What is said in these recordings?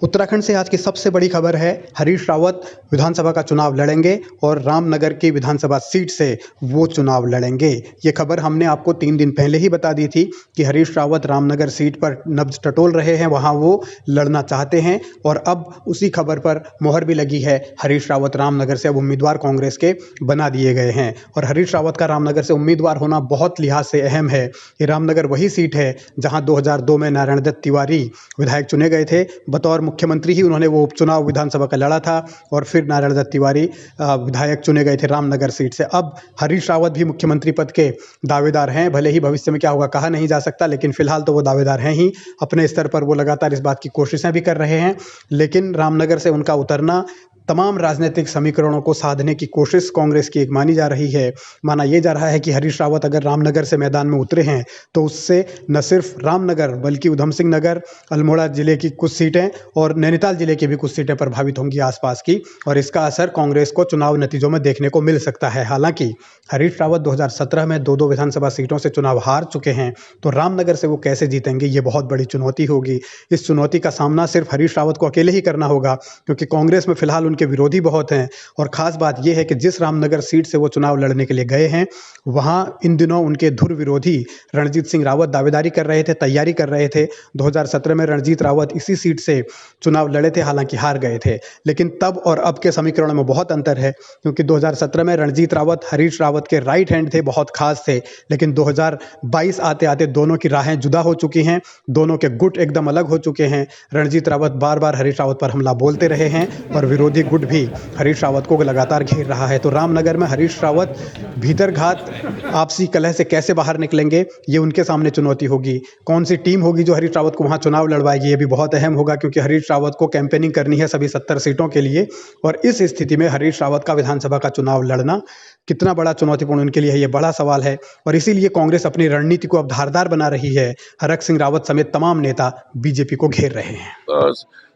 उत्तराखंड से आज की सबसे बड़ी खबर है। हरीश रावत विधानसभा का चुनाव लड़ेंगे और रामनगर की विधानसभा सीट से वो चुनाव लड़ेंगे। ये खबर हमने आपको 3 दिन पहले ही बता दी थी कि हरीश रावत रामनगर सीट पर नब्ज टटोल रहे हैं, वहाँ वो लड़ना चाहते हैं और अब उसी खबर पर मोहर भी लगी है। हरीश रावत रामनगर से अब उम्मीदवार कांग्रेस के बना दिए गए हैं और हरीश रावत का रामनगर से उम्मीदवार होना बहुत लिहाज से अहम है। ये रामनगर वही सीट है जहाँ 2002 में नारायण दत्त तिवारी विधायक चुने गए थे। बतौर मुख्यमंत्री ही उन्होंने वो उपचुनाव विधानसभा का लड़ा था और फिर नारायण दत्त तिवारी विधायक चुने गए थे रामनगर सीट से। अब हरीश रावत भी मुख्यमंत्री पद के दावेदार हैं। भले ही भविष्य में क्या होगा कहा नहीं जा सकता, लेकिन फिलहाल तो वो दावेदार हैं ही। अपने स्तर पर वो लगातार इस बात की कोशिशें भी कर रहे हैं, लेकिन रामनगर से उनका उतरना तमाम राजनीतिक समीकरणों को साधने की कोशिश कांग्रेस की एक मानी जा रही है। माना यह जा रहा है कि हरीश रावत अगर रामनगर से मैदान में उतरे हैं तो उससे न सिर्फ रामनगर बल्कि उधम सिंह नगर, अल्मोड़ा जिले की कुछ सीटें और नैनीताल जिले की भी कुछ सीटें प्रभावित होंगी आसपास की, और इसका असर कांग्रेस को चुनाव नतीजों में देखने को मिल सकता है। हालांकि हरीश रावत 2017 में 2-2 विधानसभा सीटों से चुनाव हार चुके हैं, तो रामनगर से वो कैसे जीतेंगे, ये बहुत बड़ी चुनौती होगी। इस चुनौती का सामना सिर्फ हरीश रावत को अकेले ही करना होगा, क्योंकि कांग्रेस में फिलहाल उनके विरोधी बहुत हैं। और खास बात यह है कि जिस रामनगर सीट से वो चुनाव लड़ने के लिए गए हैं, वहां इन दिनों उनके धुर विरोधी रणजीत सिंह रावत दावेदारी कर रहे थे, तैयारी कर रहे थे। 2017 में रणजीत रावत इसी सीट से चुनाव लड़े थे, हालांकि हार गए थे। लेकिन तब और अब के समीकरणों में बहुत अंतर है, क्योंकि 2017 में रणजीत रावत हरीश रावत के राइट हैंड थे, बहुत खास थे। लेकिन 2022 आते आते दोनों की राहें जुदा हो चुकी हैं, दोनों के गुट एकदम अलग हो चुके हैं। रणजीत रावत बार बार हरीश रावत पर हमला बोलते रहे हैं और विरोधी गुट भी हरीश रावत को लगातार घेर रहा है। तो रामनगर में हरीश रावत भीतरघात आपसी कलह से कैसे बाहर निकलेंगे, ये उनके सामने चुनौती होगी। कौन सी टीम होगी जो हरीश रावत को वहां चुनाव लड़वाएगी, ये भी बहुत अहम होगा, क्योंकि हरीश रावत को कैंपेनिंग करनी है सभी 70 सीटों के लिए। और इस स्थिति में हरीश रावत का विधानसभा का चुनाव लड़ना कितना बड़ा चुनौतीपूर्ण उनके लिए है, ये बड़ा सवाल है। और इसीलिए कांग्रेस अपनी रणनीति को अब धारदार बना रही है। हरक सिंह रावत समेत तमाम नेता बीजेपी को घेर रहे हैं।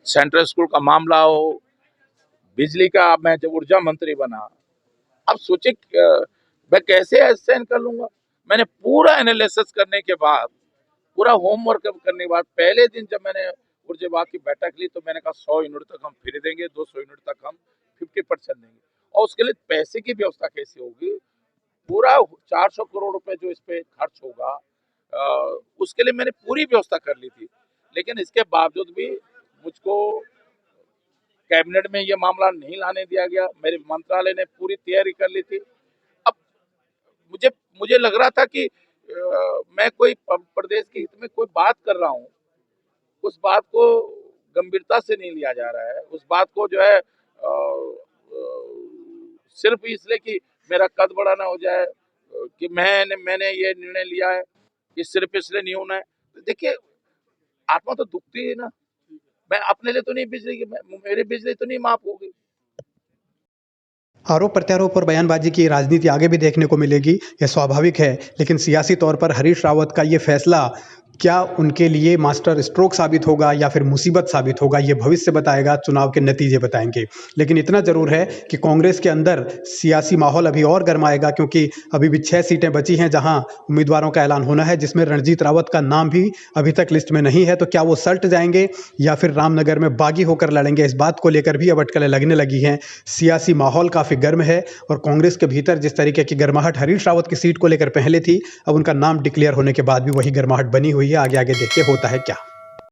सेंट्रल स्कूल का मामला हो, बिजली का, मैं जब ऊर्जा मंत्री बना, अब सोचे मैं कैसे सहन कर लूंगा। मैंने पूरा एनालिसिस करने के बाद, पूरा होमवर्क करने के बाद, पहले दिन जब मैंने ऊर्जा विभाग की बैठक ली तो मैंने कहा 100 यूनिट तक हम फ्री देंगे, 200 यूनिट तक हम 50% देंगे। और उसके लिए पैसे की व्यवस्था कैसे होगी, पूरा 400 करोड़ रुपए जो इस पे खर्च होगा, उसके लिए मैंने पूरी व्यवस्था कर ली थी। लेकिन इसके बावजूद भी मुझको कैबिनेट में ये मामला नहीं लाने दिया गया। मेरे मंत्रालय ने पूरी तैयारी कर ली थी। अब मुझे लग रहा था कि मैं कोई प्रदेश के हित में कोई बात कर रहा हूँ, उस बात को गंभीरता से नहीं लिया जा रहा है। उस बात को जो है सिर्फ इसलिए कि मेरा कद बड़ा ना हो जाए, कि मैंने ये निर्णय लिया है, कि सिर्फ इसलिए नहीं होना है। देखिए, आत्मा तो दुखती है ना। मैं अपने लिए तो नहीं बिजली की, मेरी बिजली तो नहीं माफ होगी। आरोप प्रत्यारोप और बयानबाजी की राजनीति आगे भी देखने को मिलेगी, यह स्वाभाविक है। लेकिन सियासी तौर पर हरीश रावत का ये फैसला क्या उनके लिए मास्टर स्ट्रोक साबित होगा या फिर मुसीबत साबित होगा, ये भविष्य बताएगा, चुनाव के नतीजे बताएंगे। लेकिन इतना जरूर है कि कांग्रेस के अंदर सियासी माहौल अभी और गर्माएगा, क्योंकि अभी भी 6 सीटें बची हैं जहां उम्मीदवारों का ऐलान होना है, जिसमें रणजीत रावत का नाम भी अभी तक लिस्ट में नहीं है। तो क्या वो सल्ट जाएंगे या फिर रामनगर में बागी होकर लड़ेंगे, इस बात को लेकर भी अब अटकलें लगने लगी हैं। सियासी माहौल काफी गर्म है और कांग्रेस के भीतर जिस तरीके की गर्माहट हरीश रावत की सीट को लेकर पहले थी, अब उनका नाम डिक्लेयर होने के बाद भी वही गर्माहट बनी हुई है। आगे आगे देखिए होता है क्या।